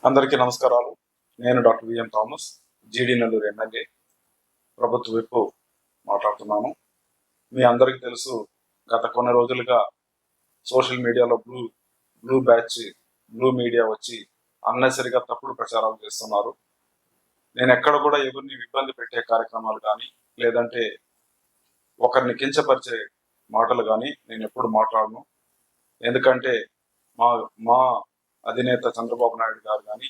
అందరికీ నమస్కారాలు. నేను డాక్టర్ విఎం థామస్, జీడి నెల్లూరు ఎమ్మెల్యే, ప్రభుత్వ విప్పు మాట్లాడుతున్నాను. మీ అందరికీ తెలుసు, గత కొన్ని రోజులుగా సోషల్ మీడియాలో బ్లూ బ్యాచ్, బ్లూ మీడియా వచ్చి అన్నెసరిగా తప్పుడు ప్రచారాలు చేస్తున్నారు. నేను ఎక్కడ కూడా ఎవరిని ఇబ్బంది పెట్టే కార్యక్రమాలు కానీ, లేదంటే ఒకరిని కించపరిచే మాటలు కానీ నేను ఎప్పుడు మాట్లాడను. ఎందుకంటే మా మా అధినేత చంద్రబాబు నాయుడు గారు కానీ,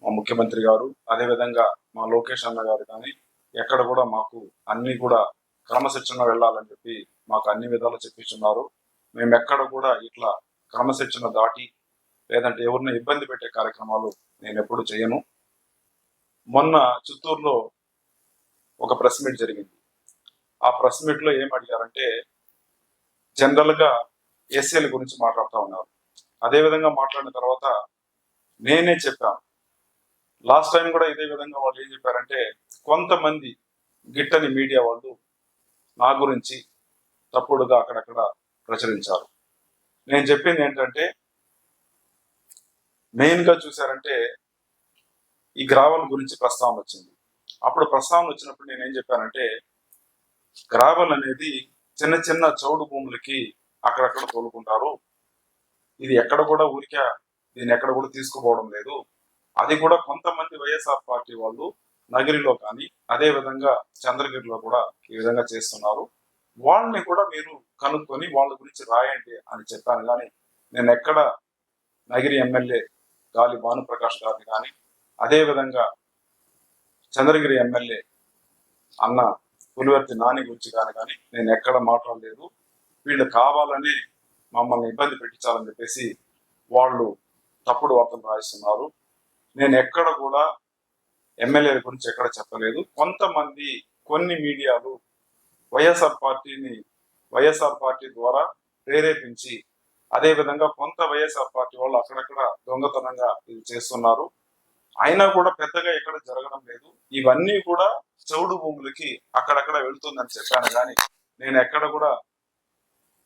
మా ముఖ్యమంత్రి గారు, అదేవిధంగా మా లోకేష్ అన్న గారు కానీ ఎక్కడ కూడా మాకు అన్ని కూడా క్రమశిక్షణ వెళ్ళాలని చెప్పి మాకు అన్ని విధాలు చెప్పించున్నారు. మేము ఎక్కడ కూడా ఇట్లా క్రమశిక్షణ దాటి లేదంటే ఎవరిని ఇబ్బంది పెట్టే కార్యక్రమాలు నేను ఎప్పుడు చేయను. మొన్న చిత్తూరులో ఒక ప్రెస్ మీట్ జరిగింది. ఆ ప్రెస్ మీట్ లో ఏం అడిగారంటే, జనరల్ గా ఎస్సీల గురించి మాట్లాడుతూ ఉన్నారు. అదేవిధంగా మాట్లాడిన తర్వాత నేనే చెప్పాను, లాస్ట్ టైం కూడా ఇదే విధంగా వాళ్ళు ఏం చెప్పారంటే, కొంతమంది గిట్టని మీడియా వాళ్ళు నా గురించి తప్పుడుగా అక్కడక్కడ ప్రచురించారు. నేను చెప్పింది ఏంటంటే, మెయిన్ గా చూసారంటే ఈ గ్రావెల్ గురించి ప్రస్తావన వచ్చింది. అప్పుడు ప్రస్తావన వచ్చినప్పుడు నేను ఏం చెప్పానంటే, గ్రావెల్ అనేది చిన్న చిన్న చౌడు భూములకి అక్కడక్కడ తోలుకుంటారు. ఇది ఎక్కడ కూడా ఊరికే దీన్ని ఎక్కడ కూడా తీసుకుపోవడం లేదు. అది కూడా కొంతమంది వైఎస్ఆర్ పార్టీ వాళ్ళు నగిరిలో కానీ అదే విధంగా చంద్రగిరిలో కూడా ఈ విధంగా చేస్తున్నారు. వాళ్ళని కూడా మీరు కనుక్కొని వాళ్ళ గురించి రాయండి అని చెప్పాను. కానీ నేను ఎక్కడ నగిరి ఎమ్మెల్యే గాలి భానుప్రకాష్ గారిని కానీ అదే విధంగా చంద్రగిరి ఎమ్మెల్యే అన్న పులివర్తి నాని గురించి కానీ నేను ఎక్కడ మాట్లాడలేదు. వీళ్ళు కావాలని మమ్మల్ని ఇబ్బంది పెట్టించాలని చెప్పేసి వాళ్ళు తప్పుడు వార్తలు రాయిస్తున్నారు. నేను ఎక్కడ కూడా ఎమ్మెల్యేల గురించి ఎక్కడ చెప్పలేదు. కొంతమంది కొన్ని మీడియాలు వైఎస్ఆర్ పార్టీ ద్వారా ప్రేరేపించి అదే విధంగా కొంత వైఎస్ఆర్ పార్టీ వాళ్ళు అక్కడక్కడ దొంగతనంగా ఇది చేస్తున్నారు. అయినా కూడా పెద్దగా ఎక్కడ జరగడం లేదు. ఇవన్నీ కూడా చౌడు భూములకి అక్కడక్కడ వెళుతుందని చెప్పాను. కానీ నేను ఎక్కడ కూడా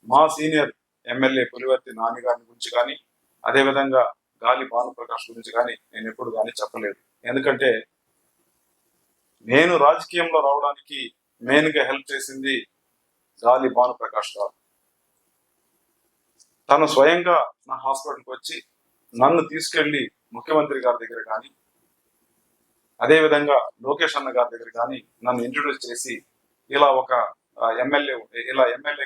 మా సీనియర్ ఎమ్మెల్యే పులివర్తి నాని గారి గురించి కానీ అదేవిధంగా గాలి భానుప్రకాష్ గురించి కానీ నేను ఎప్పుడు కానీ చెప్పలేదు. ఎందుకంటే నేను రాజకీయంలో రావడానికి మెయిన్ గా హెల్ప్ చేసింది గాలి భానుప్రకాష్ గారు. తను స్వయంగా నా హాస్పిటల్కి వచ్చి నన్ను తీసుకెళ్లి ముఖ్యమంత్రి గారి దగ్గర కానీ అదే విధంగా లోకేష్ అన్న గారి దగ్గర కానీ నన్ను ఇంట్రొడ్యూస్ చేసి ఇలా ఒక ఎమ్మెల్యే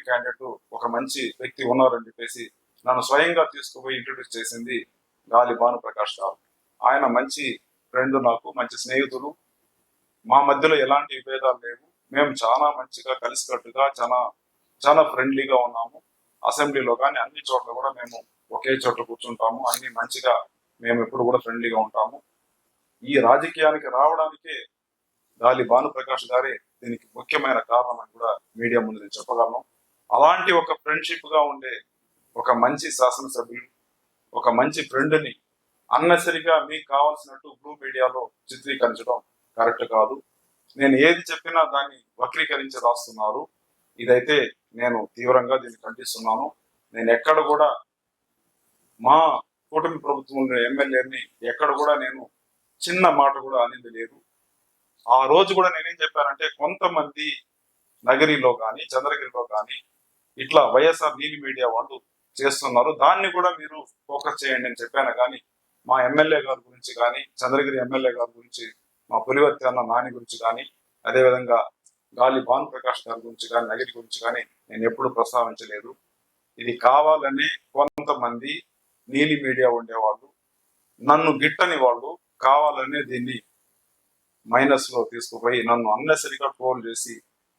క్యాండిడేట్ ఒక మంచి వ్యక్తి ఉన్నారని చెప్పేసి నన్ను స్వయంగా తీసుకుపోయి ఇంట్రొడ్యూస్ చేసింది గాలి భానుప్రకాష్ గారు. ఆయన మంచి ఫ్రెండ్, నాకు మంచి స్నేహితులు. మా మధ్యలో ఎలాంటి విభేదాలు లేవు. మేము చాలా మంచిగా కలిసికట్టుగా చాలా ఫ్రెండ్లీగా ఉన్నాము. అసెంబ్లీలో కానీ అన్ని చోట్ల కూడా మేము ఒకే చోట కూర్చుంటాము. అన్ని మంచిగా మేము ఎప్పుడు కూడా ఫ్రెండ్లీగా ఉంటాము. ఈ రాజకీయానికి రావడానికే గాలి భానుప్రకాష్ గారే దీనికి ముఖ్యమైన కారణం అని కూడా మీడియా ముందు నేను చెప్పగలను. అలాంటి ఒక ఫ్రెండ్షిప్ గా ఉండే ఒక మంచి శాసనసభ్యులు, ఒక మంచి ఫ్రెండ్ని అన్నెసరిగా మీకు కావాల్సినట్టు బ్లూ మీడియాలో చిత్రీకరించడం కరెక్ట్ కాదు. నేను ఏది చెప్పినా దాన్ని వక్రీకరించి రాస్తున్నారు. ఇదైతే నేను తీవ్రంగా దీన్ని ఖండిస్తున్నాను. నేను ఎక్కడ కూడా మా కూటమి ప్రభుత్వం ఎమ్మెల్యేని ఎక్కడ కూడా నేను చిన్న మాట కూడా అనేది లేదు. ఆ రోజు కూడా నేనేం చెప్పానంటే, కొంతమంది నగరిలో కానీ చంద్రగిరిలో కానీ ఇట్లా వైఎస్ఆర్ నీలి మీడియా వాళ్ళు చేస్తున్నారు, దాన్ని కూడా మీరు ఫోకస్ చేయండి అని చెప్పాను. కానీ మా ఎమ్మెల్యే గారి గురించి కానీ చంద్రగిరి ఎమ్మెల్యే గారి గురించి, మా పులివర్తి అన్న నాని గురించి కానీ అదేవిధంగా గాలి భానుప్రకాష్ గారి గురించి కానీ నగిరి గురించి కానీ నేను ఎప్పుడు ప్రస్తావించలేదు. ఇది కావాలని కొంతమంది నీలి మీడియా ఉండేవాళ్ళు, నన్ను గిట్టని వాళ్ళు కావాలనే దీన్ని మైనస్ లో తీసుకుపోయి నన్ను అన్నెసరిగా ట్రోల్ చేసి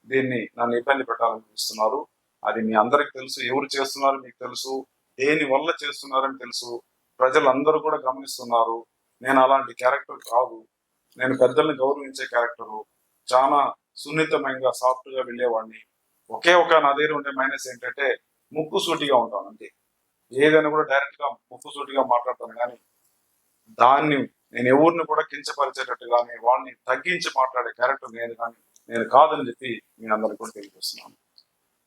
దీన్ని నన్ను ఇబ్బంది పెట్టాలని చూస్తున్నారు. అది మీ అందరికి తెలుసు. ఎవరు చేస్తున్నారు మీకు తెలుసు, దేని వల్ల చేస్తున్నారని తెలుసు. ప్రజలందరూ కూడా గమనిస్తున్నారు. నేను అలాంటి క్యారెక్టర్ కాదు. నేను పెద్దల్ని గౌరవించే క్యారెక్టరు. చాలా సున్నితమైనగా సాఫ్ట్ గా వెళ్ళేవాడిని. ఒకే ఒక నా దగ్గర ఉండే మైనస్ ఏంటంటే ముక్కు సూటిగా ఉంటాను అంతే. ఏదైనా కూడా డైరెక్ట్ గా ముక్కు సూటిగా మాట్లాడతాను. కానీ దాన్ని నేను ఎవరిని కూడా కించపరిచేటట్టు కానీ వాళ్ళని తగ్గించి మాట్లాడే క్యారెక్టర్ నేను కాదని చెప్పి మీ అందరికి కూడా తెలియజేస్తున్నాను.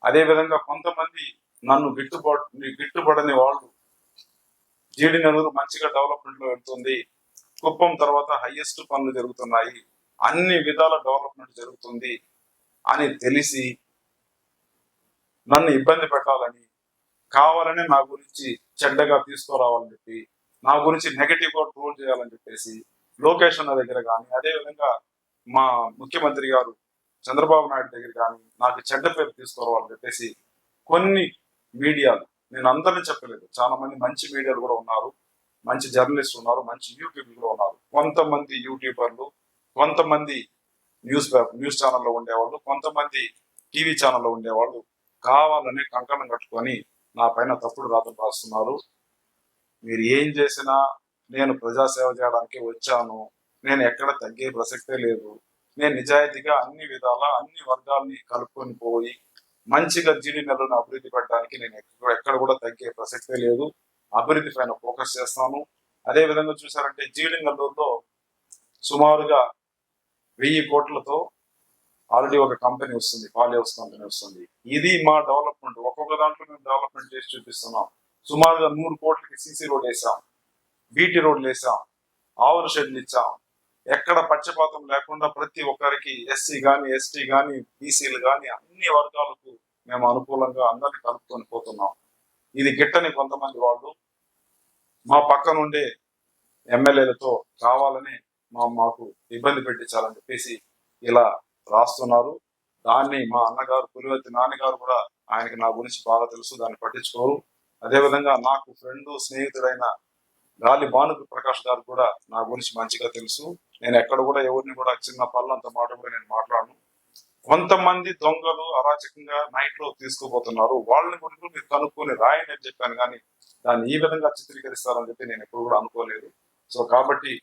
అదే విధంగా కొంతమంది నన్ను గిట్టుబడని వాళ్ళు జీడి నెల్లూరు మంచిగా డెవలప్మెంట్ లో వెళ్తుంది, కుప్పం తర్వాత హైయెస్ట్ పనులు జరుగుతున్నాయి, అన్ని విధాల డెవలప్మెంట్ జరుగుతుంది అని తెలిసి నన్ను ఇబ్బంది పెట్టాలని, కావాలని నా గురించి చెడ్డగా తీసుకురావాలని చెప్పి, నా గురించి నెగటివ్ గా ట్రోల్ చేయాలని చెప్పేసి లోకేష్ అన్న దగ్గర కానీ, అదేవిధంగా మా ముఖ్యమంత్రి గారు చంద్రబాబు నాయుడు దగ్గర కానీ నాకు చెడ్డ పేరు తీసుకురావాలని చెప్పేసి కొన్ని మీడియాలు, నేను అందరినీ చెప్పలేదు, చాలా మంది మంచి మీడియాలు కూడా ఉన్నారు, మంచి జర్నలిస్ట్ ఉన్నారు, మంచి యూట్యూబ్ కూడా ఉన్నారు, కొంతమంది యూట్యూబర్లు, కొంతమంది న్యూస్ ఛానల్లో ఉండేవాళ్ళు, కొంతమంది టీవీ ఛానల్లో ఉండేవాళ్ళు కావాలని కంకణం కట్టుకొని నా పైన తప్పుడు రాతలు రాస్తున్నారు. మీరు ఏం చేసినా నేను ప్రజాసేవ చేయడానికి వచ్చాను, నేను ఎక్కడ తగ్గే ప్రసక్తే లేదు, నేను నిజాయితీగా అన్ని విధాల అన్ని వర్గాల్ని కలుపుకొని పోయి మంచిగా జీడి నెలను అభివృద్ధి పెట్టడానికి నేను ఎక్కడ కూడా తగ్గే ప్రసక్తే లేదు, అభివృద్ధి పైన ఫోకస్ చేస్తాను. అదే విధంగా చూసారంటే జీడి నెల్లూరులో సుమారుగా 1000 కోట్లతో ఆల్రెడీ ఒక కంపెనీ వస్తుంది, పాలి హౌస్ కంపెనీ వస్తుంది. ఇది మా డెవలప్మెంట్, ఒక్కొక్క దాంట్లో మేము డెవలప్మెంట్ చేసి చూపిస్తున్నాం. సుమారుగా 100 కోట్లకి సీసీ రోడ్ వేసాం, బీటీ రోడ్లు వేసాం, ఆవుల షెడ్లు ఇచ్చాం. ఎక్కడ పక్షపాతం లేకుండా ప్రతి ఒక్కరికి, ఎస్సీ గాని, ఎస్టీ గాని, బీసీలు గాని, అన్ని వర్గాలకు మేము అనుకూలంగా అందరినీ కలుపుకొని పోతున్నాం. ఇది గిట్టని కొంతమంది వాళ్ళు మా పక్క నుండే ఎమ్మెల్యేలతో కావాలని మాకు ఇబ్బంది పెట్టించాలని చెప్పేసి ఇలా రాస్తున్నారు. దాన్ని మా అన్నగారు పులివెత్తి నాన్నగారు కూడా, ఆయనకి నా గురించి బాగా తెలుసు, దాన్ని పట్టించుకోరు. అదేవిధంగా నాకు ఫ్రెండ్ స్నేహితుడైన గాలి భానుకు ప్రకాష్ గారు కూడా నా గురించి మంచిగా తెలుసు. నేను ఎక్కడ కూడా ఎవరిని కూడా చిన్న పళ్ళంత మాట కూడా నేను మాట్లాడను. కొంతమంది దొంగలు అరాచకంగా నైట్ లో తీసుకుపోతున్నారు, వాళ్ళని గురించి మీరు కనుక్కొని రాయండి అని చెప్పాను, కానీ దాన్ని ఈ విధంగా చిత్రీకరిస్తారని చెప్పి నేను ఎప్పుడు కూడా అనుకోలేదు. సో కాబట్టి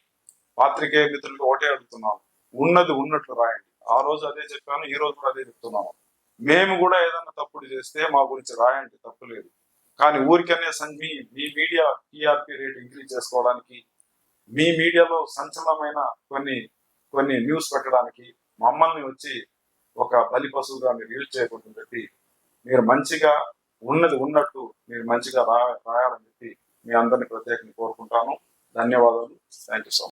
పాత్రికేయ మిత్రులకు ఒకటే అడుగుతున్నాను, ఉన్నది ఉన్నట్లు రాయండి. ఆ రోజు అదే చెప్పాను, ఈ రోజు కూడా అదే చెప్తున్నాను. మేము కూడా ఏదన్నా తప్పుడు చేస్తే మా గురించి రాయండి, తప్పు లేదు. కానీ ఊరికనే మీ మీడియా టీఆర్పీ రేట్ ఇంక్రీజ్ చేసుకోవడానికి, మీ మీడియాలో సంచలనమైన కొన్ని న్యూస్ పెట్టడానికి మమ్మల్ని వచ్చి ఒక బలి పశువుగా మీరు యూజ్ చేయకూడదని చెప్పి, మీరు మంచిగా ఉన్నది ఉన్నట్టు మీరు మంచిగా రాయాలని చెప్పి మీ అందరినీ ప్రత్యేకంగా కోరుకుంటాను. ధన్యవాదాలు. Thank you so much.